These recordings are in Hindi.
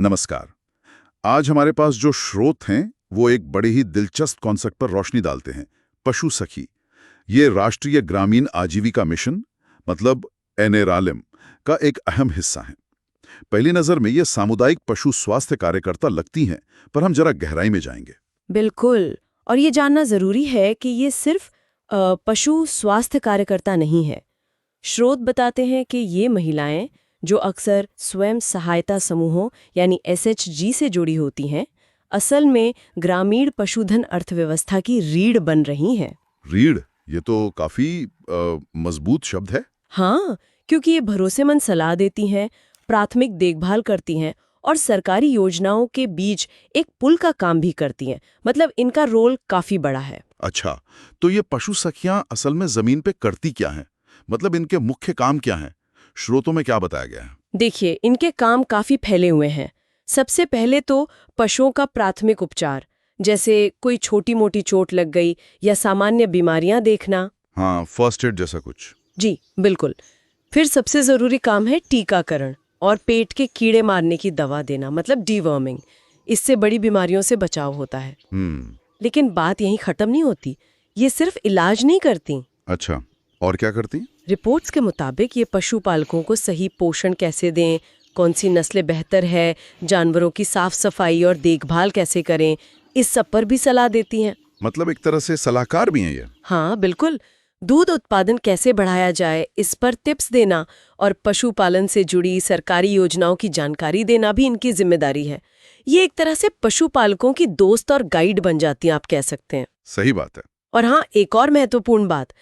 नमस्कार। आज हमारे पास जो स्रोत हैं वो एक बड़े ही दिलचस्प कॉन्सेप्ट पर रोशनी डालते हैं, पशु सखी। ये राष्ट्रीय ग्रामीण आजीविका मिशन मतलब NRLM का एक अहम हिस्सा है। पहली नज़र में ये सामुदायिक पशु स्वास्थ्य कार्यकर्ता लगती हैं, पर हम जरा गहराई में जाएंगे। बिल्कुल। और ये जानना जरूरी है कि ये सिर्फ पशु स्वास्थ्य कार्यकर्ता नहीं है। स्रोत बताते हैं कि ये महिलाएं जो अक्सर स्वयं सहायता समूहों यानी SHG से जुड़ी होती हैं, असल में ग्रामीण पशुधन अर्थव्यवस्था की रीढ़ बन रही हैं। रीढ़, ये तो काफी मजबूत शब्द है। हाँ, क्योंकि ये भरोसेमंद सलाह देती हैं, प्राथमिक देखभाल करती हैं और सरकारी योजनाओं के बीच एक पुल का काम भी करती हैं। मतलब इनका रोल काफी बड़ा है। अच्छा, तो ये पशु सखियां असल में जमीन पे करती क्या हैं? मतलब इनके मुख्य काम क्या हैं? स्रोतों में क्या बताया गया है? देखिए, इनके काम काफी फैले हुए हैं। सबसे पहले तो पशुओं का प्राथमिक उपचार, जैसे कोई छोटी मोटी चोट लग गई या सामान्य बीमारियां देखना। हाँ, फर्स्ट एड जैसा कुछ। जी बिल्कुल। फिर सबसे जरूरी काम है टीकाकरण और पेट के कीड़े मारने की दवा देना, मतलब डीवर्मिंग। इससे बड़ी बीमारियों से बचाव होता है। लेकिन बात यहीं खत्म नहीं होती। ये सिर्फ इलाज नहीं करती। अच्छा, और क्या करती? रिपोर्ट्स के मुताबिक ये पशुपालकों को सही पोषण कैसे दें, कौन सी नस्लें बेहतर है, जानवरों की साफ सफाई और देखभाल कैसे करें, इस सब पर भी सलाह देती हैं। मतलब एक तरह से सलाहकार भी हैं ये। हाँ बिल्कुल। दूध उत्पादन कैसे बढ़ाया जाए, इस पर टिप्स देना और पशुपालन से जुड़ी सरकारी योजनाओं की जानकारी देना भी इनकी जिम्मेदारी है। ये एक तरह से पशुपालकों की दोस्त और गाइड बन जाती हैं, आप कह सकते हैं। सही बात है। और हाँ, एक और महत्वपूर्ण बात,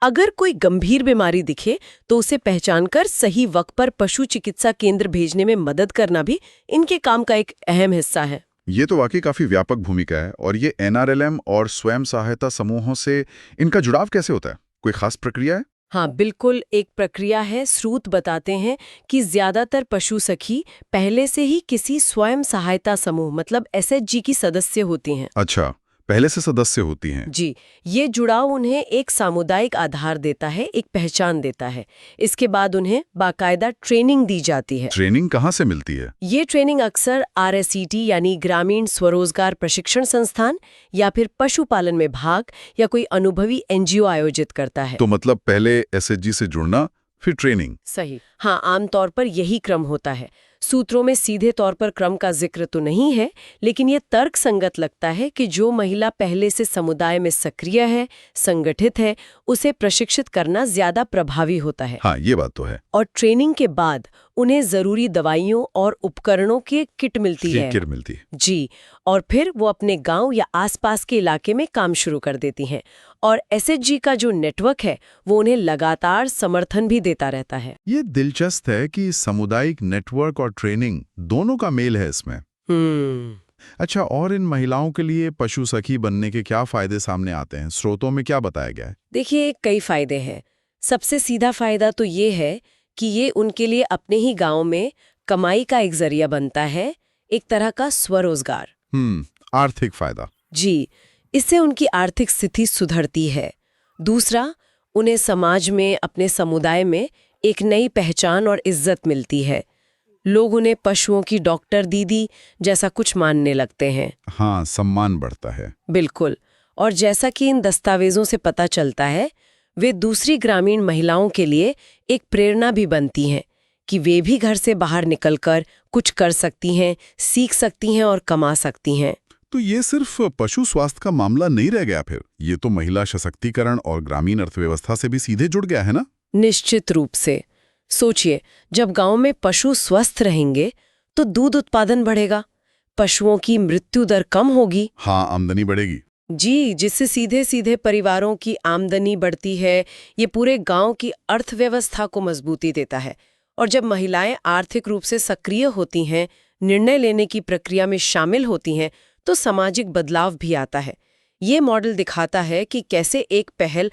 अगर कोई गंभीर बीमारी दिखे तो उसे पहचानकर सही वक्त पर पशु चिकित्सा केंद्र भेजने में मदद करना भी इनके काम का एक अहम हिस्सा है। ये तो वाकई काफी व्यापक भूमिका है। और ये NRLM और स्वयं सहायता समूहों से इनका जुड़ाव कैसे होता है? कोई खास प्रक्रिया है? हाँ बिल्कुल, एक प्रक्रिया है। स्रोत बताते हैं कि ज्यादातर पशु सखी पहले से ही किसी स्वयं सहायता समूह मतलब SHG की सदस्य होती हैं। अच्छा, पहले से सदस्य होती हैं। जी, ये जुड़ाव उन्हें एक सामुदायिक आधार देता है, एक पहचान देता है। इसके बाद उन्हें बाकायदा ट्रेनिंग दी जाती है। ट्रेनिंग कहाँ से मिलती है? ये ट्रेनिंग अक्सर RSET यानी ग्रामीण स्वरोजगार प्रशिक्षण संस्थान या फिर पशुपालन में भाग या कोई अनुभवी NGO आयोजित करता है। तो मतलब पहले SHG से जुड़ना, फिर ट्रेनिंग। सही। हाँ, आमतौर पर यही क्रम होता है। सूत्रों में सीधे तौर पर क्रम का जिक्र तो नहीं है, लेकिन ये तर्क संगत लगता है कि जो महिला पहले से समुदाय में सक्रिय है, संगठित है, उसे प्रशिक्षित करना ज्यादा प्रभावी होता है। हाँ, ये बात तो है। और ट्रेनिंग के बाद उन्हें जरूरी दवाइयों और उपकरणों की किट मिलती है। किट मिलती है। जी, और फिर वो अपने गांव या आसपास के इलाके में काम शुरू कर देती हैं। और SHG का जो नेटवर्क है वो उन्हें लगातार समर्थन भी देता रहता है। ये दिलचस्प है कि सामुदायिक नेटवर्क और ट्रेनिंग दोनों का मेल है इसमें। अच्छा, और इन महिलाओं के लिए पशु सखी बनने के क्या फायदे सामने आते हैं? स्रोतों में क्या बताया गया है? देखिए, कई फायदे हैं। सबसे सीधा फायदा तो ये है कि ये उनके लिए अपने ही गांव में कमाई का एक जरिया बनता है, एक तरह का स्वरोजगार। आर्थिक फायदा। जी, इससे उनकी आर्थिक स्थिति सुधरती है। दूसरा, उन्हें समाज में, अपने समुदाय में एक नई पहचान और इज्जत मिलती है। लोग उन्हें पशुओं की डॉक्टर दीदी जैसा कुछ मानने लगते हैं। हाँ, सम्मान बढ़ता है। बिल्कुल। और जैसा कि इन दस्तावेजों से पता चलता है, वे दूसरी ग्रामीण महिलाओं के लिए एक प्रेरणा भी बनती हैं कि वे भी घर से बाहर निकलकर कुछ कर सकती हैं, सीख सकती हैं और कमा सकती हैं। तो ये सिर्फ पशु स्वास्थ्य का मामला नहीं रह गया, फिर ये तो महिला सशक्तिकरण और ग्रामीण अर्थव्यवस्था से भी सीधे जुड़ गया है ना? निश्चित रूप से। सोचिए, जब गांव में पशु स्वस्थ रहेंगे तो दूध उत्पादन बढ़ेगा, पशुओं की मृत्यु दर कम होगी। हाँ, आमदनी बढ़ेगी। जी, जिससे सीधे सीधे परिवारों की आमदनी बढ़ती है। ये पूरे गांव की अर्थव्यवस्था को मजबूती देता है। और जब महिलाएं आर्थिक रूप से सक्रिय होती हैं, निर्णय लेने की प्रक्रिया में शामिल होती हैं, तो सामाजिक बदलाव भी आता है। ये मॉडल दिखाता है कि कैसे एक पहल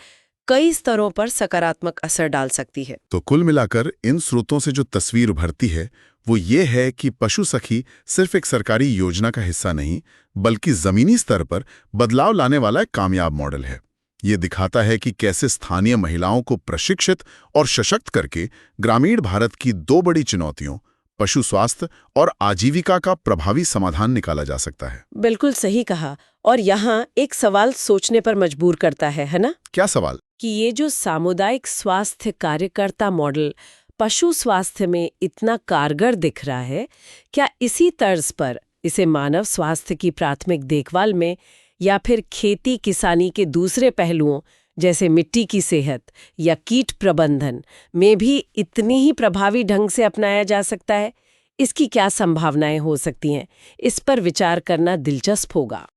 कई स्तरों पर सकारात्मक असर डाल सकती है। तो कुल मिलाकर इन स्रोतों से जो तस्वीर उभरती है वो ये है कि पशु सखी सिर्फ एक सरकारी योजना का हिस्सा नहीं, बल्कि जमीनी स्तर पर बदलाव लाने वाला एक कामयाब मॉडल है। ये दिखाता है कि कैसे स्थानीय महिलाओं को प्रशिक्षित और सशक्त करके ग्रामीण भारत की दो बड़ी चुनौतियों, पशु स्वास्थ्य और आजीविका का प्रभावी समाधान निकाला जा सकता है। बिल्कुल सही कहा। और यहाँ एक सवाल सोचने पर मजबूर करता है ना? क्या सवाल? कि ये जो सामुदायिक स्वास्थ्य कार्यकर्ता मॉडल पशु स्वास्थ्य में इतना कारगर दिख रहा है, क्या इसी तर्ज पर इसे मानव स्वास्थ्य की प्राथमिक देखभाल में या फिर खेती किसानी के दूसरे पहलुओं जैसे मिट्टी की सेहत या कीट प्रबंधन में भी इतनी ही प्रभावी ढंग से अपनाया जा सकता है? इसकी क्या संभावनाएं हो सकती हैं? इस पर विचार करना दिलचस्प होगा।